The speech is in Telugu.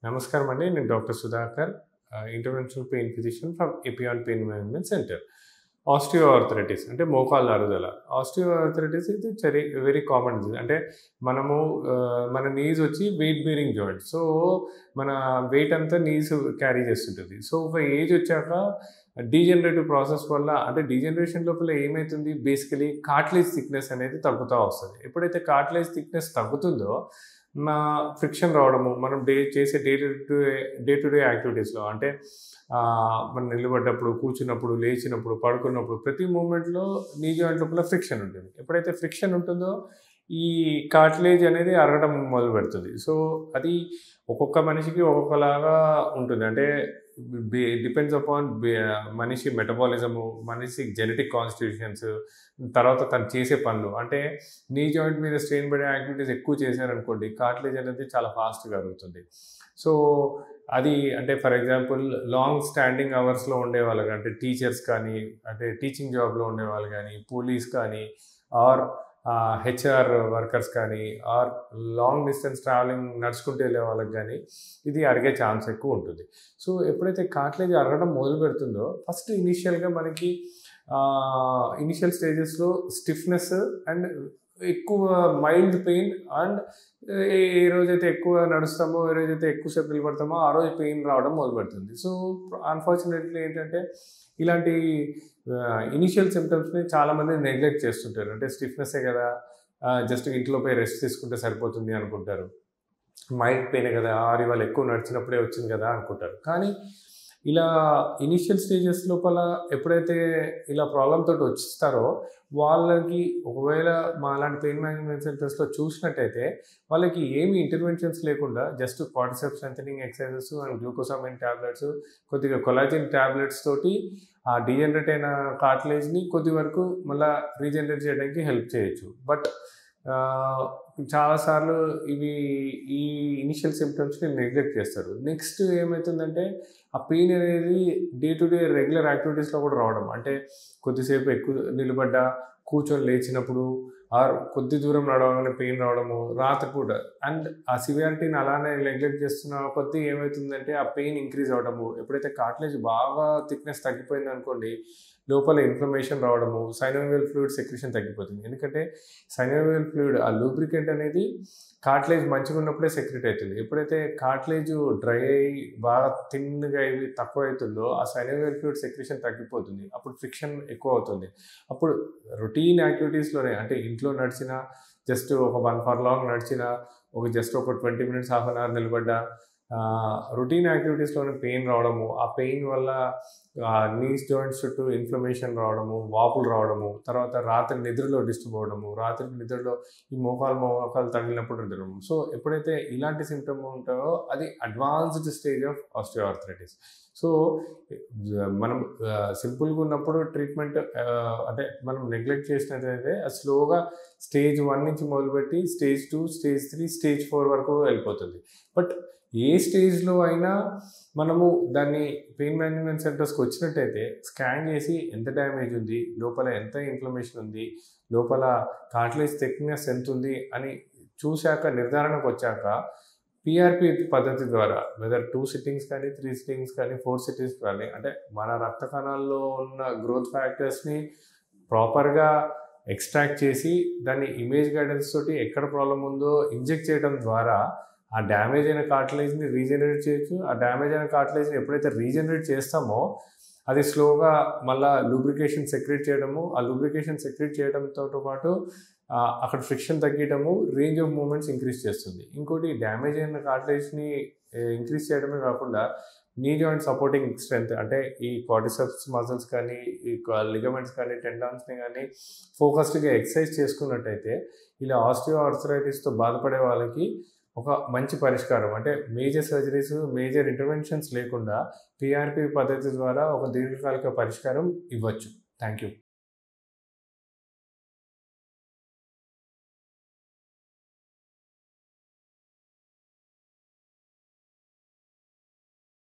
నమస్కారం అండి. నేను doctor Sudhakar, interventional pain physician from Epione pain management centre. Osteo arthritis అంటే మోకాళ్ళ అరుగుదల. ఆస్టియో ఆర్థరైటిస్ ఇది వెరీ కామన్ డిసీజ్. అంటే మనము మన నీస్ వచ్చి వెయిట్ బేరింగ్ జాయింట్. సో, మన వెయిట్ అంతా నీస్ క్యారీ చేస్తుంటది. సో, ఒక ఏజ్ వచ్చాక డీజనరేటివ్ ప్రాసెస్ వల్ల అంటే డీజనరేషన్ లోపల ఏమైతుంది బేసికలీ కార్టిలేజ్ థిక్‌నెస్ అనేది తగ్గుతా వస్తది. ఎప్పుడైతే కార్టిలేజ్ థిక్‌నెస్ తగ్గుతుందో మా ఫ్రిక్షన్ రావడము, మనం చేసే డే టు డే యాక్టివిటీస్‌లో అంటే మనం నిలబడ్డప్పుడు, కూర్చున్నప్పుడు, లేచినప్పుడు, పడుకున్నప్పుడు ప్రతి మూవ్‌మెంట్‌లో నీ జాయింట్ లోపల ఫ్రిక్షన్ ఉంటుంది. ఎప్పుడైతే ఫ్రిక్షన్ ఉంటుందో ఈ కార్టిలేజ్ అనేది అరగడం మొదలుపెడుతుంది. సో, అది ఒక్కొక్క మనిషికి ఒక్కొక్కలాగా ఉంటుంది. అంటే డిపెండ్స్ అపాన్ మనిషి మెటబాలిజము, మనిషి జెనెటిక్ కాన్స్టిట్యూషన్స్, తర్వాత తను చేసే పనులు. అంటే నీ జాయింట్ మీద స్ట్రెయిన్ పడే యాక్టివిటీస్ ఎక్కువ చేశారనుకోండి, కార్టిలేజ్ అనేది చాలా ఫాస్ట్‌గా అరుగుతుంది. సో, అది అంటే ఫర్ ఎగ్జాంపుల్ లాంగ్ స్టాండింగ్ అవర్స్‌లో ఉండేవాళ్ళు అంటే టీచర్స్ కానీ, అంటే టీచింగ్ జాబ్‌లో ఉండేవాళ్ళు గానీ, పోలీస్ కానీ ఆర్ హెచ్ఆర్ వర్కర్స్ కానీ ఆర్ లాంగ్ డిస్టెన్స్ ట్రావెలింగ్ నడుచుకుంటూ వెళ్ళే వాళ్ళకి కానీ ఇది అరిగే ఛాన్స్ ఎక్కువ ఉంటుంది. సో, ఎప్పుడైతే కార్టిలేజ్ అరగడం మొదలు పెడుతుందో ఫస్ట్ ఇనీషియల్‌గా మనకి ఇనీషియల్ స్టేజెస్‌లో స్టిఫ్‌నెస్ అండ్ ఎక్కువ మైల్డ్ పెయిన్ అండ్ ఏ రోజైతే ఎక్కువ నడుస్తామో, ఏ రోజైతే ఎక్కువసేపు నిలబడతామో ఆ రోజు పెయిన్ రావడం మొదలుపెడుతుంది. సో, అన్‌ఫార్చునేట్‌లీ ఏంటంటే ఇలాంటి ఇనీషియల్ సిమ్టమ్స్‌ని చాలామంది నెగ్లెక్ట్ చేస్తుంటారు. అంటే స్టిఫ్‌నెస్సే కదా! జస్ట్ ఇంట్లో పోయి రెస్ట్ తీసుకుంటే సరిపోతుంది అనుకుంటారు. మైల్డ్ పెయినే కదా! ఇవాళ ఎక్కువ నడిచినప్పుడే వచ్చింది కదా! అనుకుంటారు. కానీ ఇలా ఇనీషియల్ స్టేజెస్ లోపల ఎప్పుడైతే ఇలా ప్రాబ్లమ్ తోటి వచ్చిస్తారో వాళ్ళకి ఒకవేళ మాలాంటి పెయిన్ మేనేజ్మెంట్ సెంటర్స్‌లో చూసినట్టయితే వాళ్ళకి ఏమి ఇంటర్వెన్షన్స్ లేకుండా just quadriceps strengthening exercises and glucosamine tablets, కొద్దిగా కొలాజిన్ టాబ్లెట్స్ తోటి ఆ డీజనరేట్ అయిన కార్టిలేజ్‌ని కొద్ది వరకు మళ్ళా రీజనరేట్ చేయడానికి హెల్ప్ చేయొచ్చు. బట్ చాలా సార్లు ఈ ఇనిషియల్ సిమ్టమ్స్‌ని నెగ్లెక్ట్ చేస్తారు. నెక్స్ట్ ఏమైతుందంటే ఆ పెయిన్ అనేది డే టు డే రెగ్యులర్ యాక్టివిటీస్‌లో కూడా రావడం. అంటే కొద్దిసేపు ఎక్కువ నిలబడ్డా, కూర్చొని లేచినప్పుడు ఆర్ కొద్ది దూరం నడవగానే పెయిన్ రావడము, రాత్రిపూట అండ్ ఆ సివియారిటీని అలానే నెగ్లెక్ట్ చేస్తున్న కొద్దీ ఏమైతుందంటే ఆ పెయిన్ ఇంక్రీజ్ అవ్వడము. ఎప్పుడైతే కార్టిలేజ్ బాగా థిక్‌నెస్ తగ్గిపోయిందనుకోండి, లోపల ఇన్ఫ్లమేషన్ రావడము, సైనోవియల్ ఫ్లూయిడ్ సెక్రీషన్ తగ్గిపోతుంది. ఎందుకంటే సైనోవియల్ ఫ్లూయిడ్ ఆ లూబ్రికెంట్ అనేది కార్టిలేజ్ మంచిగున్నప్పుడే సెక్రెట్ అవుతుంది. ఎప్పుడైతే కార్టిలేజ్ డ్రై అయ్యి బాగా థిన్‌గా అయ్యి తక్కువైతుందో ఆ సైనోవియల్ ఫ్లూయిడ్ సెక్రీషన్ తగ్గిపోతుంది. అప్పుడు ఫ్రిక్షన్ ఎక్కువ అవుతుంది. అప్పుడు రొటీన్ యాక్టివిటీస్‌లోనే అంటే ఇంట్లో నడిచినా, జస్ట్ ఒక 1 ఫర్లాంగ్ నడిచినా, జస్ట్ ఒక 20 మినిట్స్, హాఫ్ అన్ అవర్ నిలబడ్డా రొటీన్ యాక్టివిటీస్‌లోనే పెయిన్ రావడము, ఆ పెయిన్ వల్ల నీస్ జాయింట్స్ చుట్టూ ఇన్ఫ్లమేషన్ రావడము, వాపులు రావడము, తర్వాత రాత్రి నిద్రలో డిస్టర్బ్ అవ్వడము, రాత్రి నిద్రలో ఈ మోకాలు తగిలినప్పుడు నిద్రపోవడం. సో, ఎప్పుడైతే ఇలాంటి సిమ్టమ్ ఉంటాయో అది advanced stage of osteoarthritis. So, మనం సింపుల్‌గా ఉన్నప్పుడు ట్రీట్మెంట్ అంటే మనం నెగ్లెక్ట్ చేసినట్లయితే అది స్లోగా స్టేజ్ 1 నుంచి మొదలుపెట్టి స్టేజ్ 2, స్టేజ్ 3, స్టేజ్ 4 వరకు వెళ్ళిపోతుంది. బట్ ఏ స్టేజ్‌లో అయినా మనము దాన్ని పెయిన్ మేనేజ్మెంట్ సెంటర్స్‌కి వచ్చినట్టయితే స్కాన్ చేసి ఎంత డ్యామేజ్ ఉంది, లోపల ఎంత ఇన్ఫ్లమేషన్ ఉంది, లోపల కార్టిలేజ్ థిక్‌నెస్ ఎంతుంది అని చూశాక నిర్ధారణకు వచ్చాక పీఆర్‌పీ పద్ధతి ద్వారా వెదర్ 2 సిట్టింగ్స్ కానీ, 3 సిట్టింగ్స్ కానీ, 4 సిట్టింగ్స్ కానీ అంటే మన రక్త కణాల్లో ఉన్న గ్రోత్ ఫ్యాక్టర్స్‌ని ప్రాపర్‌గా ఎక్స్ట్రాక్ట్ చేసి దాన్ని ఇమేజ్ గైడెన్స్ తోటి ఎక్కడ ప్రాబ్లమ్ ఉందో ఇంజెక్ట్ చేయడం ద్వారా ఆ డ్యామేజ్ అయిన కార్టిలేజ్‌ని రీజనరేట్ చేయొచ్చు. ఆ డ్యామేజ్ అయిన కార్టిలేజ్‌ని ఎప్పుడైతే రీజనరేట్ చేస్తామో అది స్లోగా మళ్ళా లూబ్రికేషన్ సెక్రీట్ చేయడము, ఆ లూబ్రికేషన్ సెక్రీట్ చేయడంతో పాటు అక్కడ ఫ్రిక్షన్ తగ్గడము, రేంజ్ ఆఫ్ మూవ్‌మెంట్స్ ఇంక్రీజ్ చేస్తుంది. ఇంకోటి డ్యామేజ్ అయిన కార్టిలేజ్‌ని ఇంక్రీజ్ చేయడమే కాకుండా నీ జాయింట్ సపోర్టింగ్ స్ట్రెంత్ అంటే ఈ క్వాడ్రిసెప్స్ మజిల్స్ కానీ, ఈ లిగమెంట్స్ కానీ, టెండాన్స్‌ని కానీ ఫోకస్డ్‌గా ఎక్సర్సైజ్ చేసుకున్నట్టయితే ఇలా ఆస్టియో ఆర్థరైటిస్‌తో బాధపడే వాళ్ళకి ఒక మంచి పరిష్కారం అంటే మేజర్ సర్జరీస్, మేజర్ ఇంటర్వెన్షన్స్ లేకుండా పీఆర్‌పీ పద్ధతి ద్వారా ఒక దీర్ఘకాలిక పరిష్కారం ఇవ్వచ్చు. Thank you.